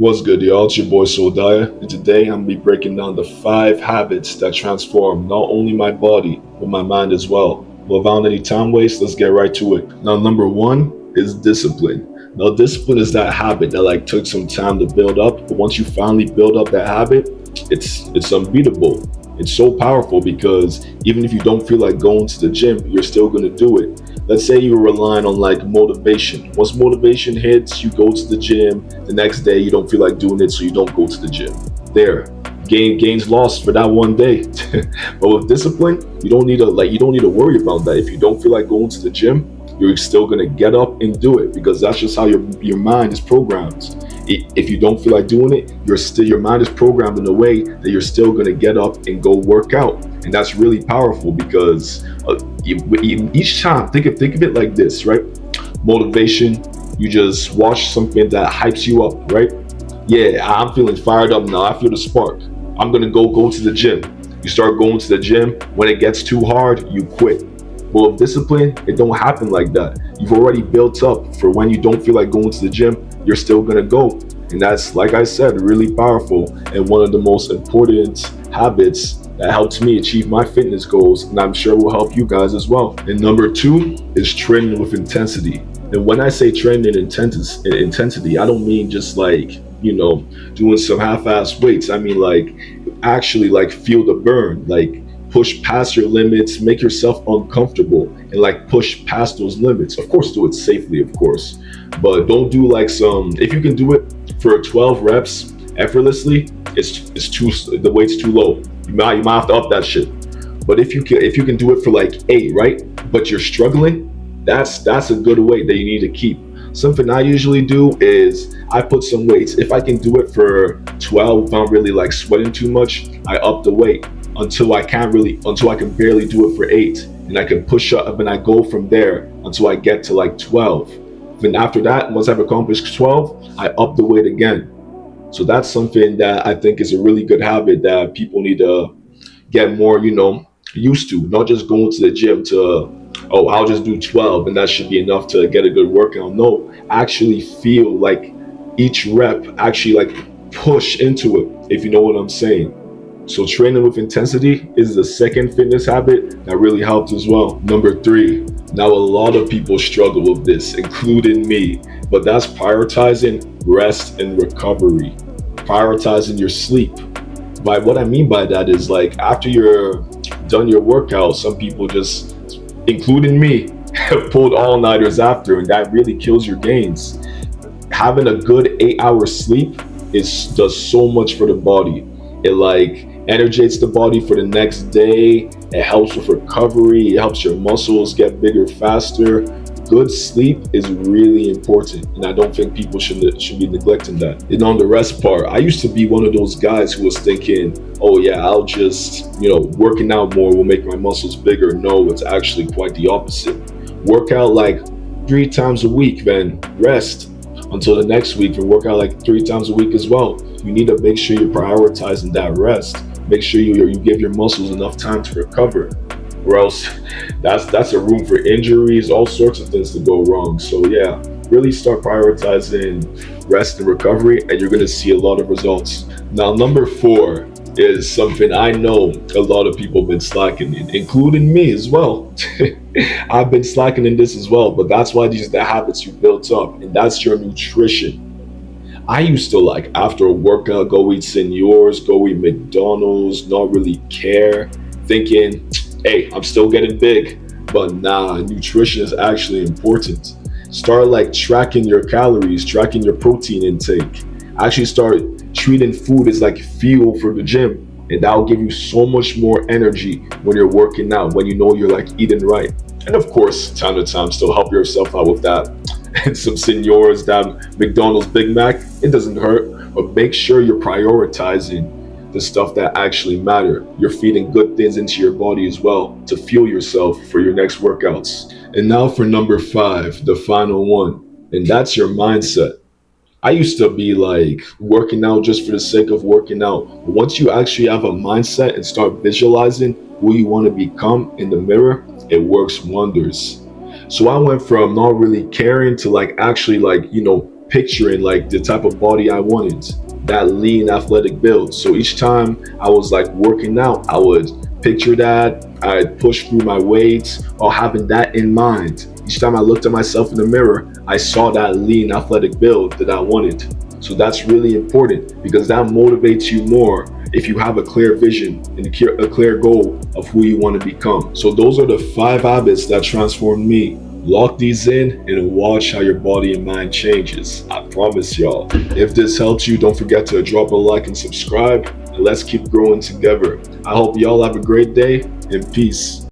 What's good, y'all? It's your boy Soldaya, and today I'm gonna be breaking down the 5 habits that transform not only my body, but my mind as well. Without any time waste, let's get right to it. Now, number one is discipline. Now, discipline is that habit that took some time to build up, but once you finally build up that habit, it's unbeatable. It's so powerful because even if you don't feel like going to the gym, you're still gonna do it. Let's say you're relying on motivation. Once motivation hits, you go to the gym. The next day you don't feel like doing it, so you don't go to the gym. There, gains lost for that one day. But with discipline, you don't need to worry about that. If you don't feel like going to the gym, you're still gonna get up and do it because that's just how your mind is programmed. If you don't feel like doing it, your mind is programmed in a way that you're still gonna get up and go work out, and that's really powerful because each time, think of it like this, right? Motivation. You just watch something that hypes you up, right? Yeah, I'm feeling fired up now. I feel the spark. I'm gonna go to the gym. You start going to the gym. When it gets too hard, you quit. But with discipline, it don't happen like that. You've already built up for when you don't feel like going to the gym, you're still gonna go. And that's, like I said, really powerful and one of the most important habits that helped me achieve my fitness goals, and I'm sure will help you guys as well. And number two is training with intensity. And when I say training intensity, I don't mean just doing some half-ass weights. I mean actually feel the burn, push past your limits, make yourself uncomfortable, and push past those limits. Of course, do it safely, of course, but don't do if you can do it for 12 reps effortlessly, it's too the weight's too low. You might have to up that shit. But if you can do it for 8, right? But you're struggling, that's a good weight that you need to keep. Something I usually do is I put some weights. If I can do it for 12, if I'm really sweating too much, I up the weight until I can barely do it for 8, and I can push up and I go from there until I get to 12. Then after that, once I've accomplished 12, I up the weight again. So that's something that I think is a really good habit that people need to get more, used to. Not just going to the gym to, oh, I'll just do 12 and that should be enough to get a good workout. No, actually feel each rep actually push into it, if you know what I'm saying. So training with intensity is the second fitness habit that really helped as well. Number three. Now a lot of people struggle with this, including me, but that's prioritizing rest and recovery. Prioritizing your sleep. By what I mean by that is after you're done your workout, some people just, including me, pulled all-nighters after, and that really kills your gains. Having a good 8-hour sleep does so much for the body. It energizes the body for the next day. It helps with recovery. It helps your muscles get bigger faster. Good sleep is really important, and I don't think people should be neglecting that. And on the rest part, I used to be one of those guys who was thinking, oh yeah, I'll just working out more will make my muscles bigger. No, it's actually quite the opposite. Work out 3 times a week, then rest until the next week, and work out 3 times a week as well. You need to make sure you're prioritizing that rest. Make sure you give your muscles enough time to recover, or else that's a room for injuries, all sorts of things to go wrong. So yeah, really start prioritizing rest and recovery, and you're gonna see a lot of results. Now, number 4 is something I know a lot of people have been slacking in, including me as well. I've been slacking in this as well, but that's why these are the habits you built up, and that's your nutrition. I used to after a workout go eat Senors, go eat McDonald's, not really care, thinking, hey, I'm still getting big. But nah, nutrition is actually important. Start tracking your calories, tracking your protein intake. Actually start treating food as fuel for the gym. And that'll give you so much more energy when you're working out, when you know you're eating right. And of course, time to time, still help yourself out with that. And some Senors, that McDonald's Big Mac, it doesn't hurt, but make sure you're prioritizing the stuff that actually matter. You're feeding good things into your body as well to fuel yourself for your next workouts. And now for number 5, the final one, and that's your mindset. I used to be working out just for the sake of working out. But once you actually have a mindset and start visualizing who you want to become in the mirror, it works wonders. So I went from not really caring to actually picturing like the type of body I wanted, that lean athletic build. So each time I was like working out, I would picture that, I'd push through my weights or having that in mind. Each time I looked at myself in the mirror, I saw that lean athletic build that I wanted. So that's really important because that motivates you more if you have a clear vision and a clear goal of who you want to become. So those are the 5 habits that transformed me. Lock these in and watch how your body and mind changes. I promise y'all. If this helped you, don't forget to drop a like and subscribe, and let's keep growing together. I hope y'all have a great day and peace.